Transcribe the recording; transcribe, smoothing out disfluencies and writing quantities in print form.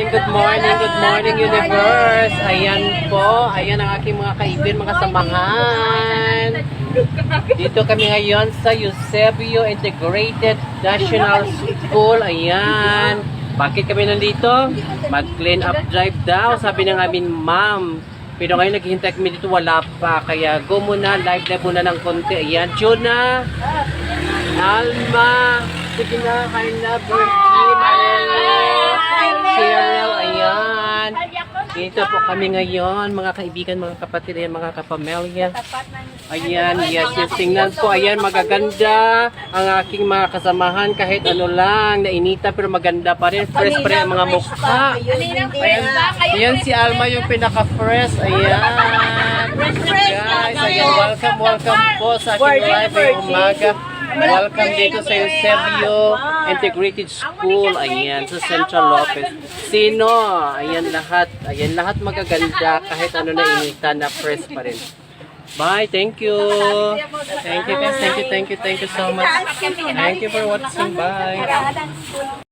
good morning universe. Ayan po, ayan ang aking mga kaibigan, mga samahan. Dito kami ngayon sa Eusebio Integrated National School. Ayan. Bakit kami nandito? Mag-clean up drive daw, sabi ng aming ma'am. Pero ngayon naghihintay kami dito, wala pa. Kaya go muna, live muna ng konti. Ayan, Jonah, Alma, sige na, Carla, Bertie, Marilyn, Cheryl, ayan. Dito po kami ngayon, mga kaibigan, mga kapatid, ayan, mga kapamilya. Ayan, yes, yes, tingnan po, ayan, magaganda ang aking mga kasamahan, kahit ano lang, nainita, pero maganda pa rin, fresh pa rin ang mga mukha. Ayan, ayan si Alma yung pinaka-fresh, ayan. Guys, ayan, welcome po sa aking live ngayong umaga. Welcome dito sa Eusebio Integrated School. Ayan, sa Central Lopez. Sino? Ayan lahat magaganda kahit ano na inita na fresh pa rin. Bye, thank you. Thank you guys, thank you so much. Thank you for watching. Bye.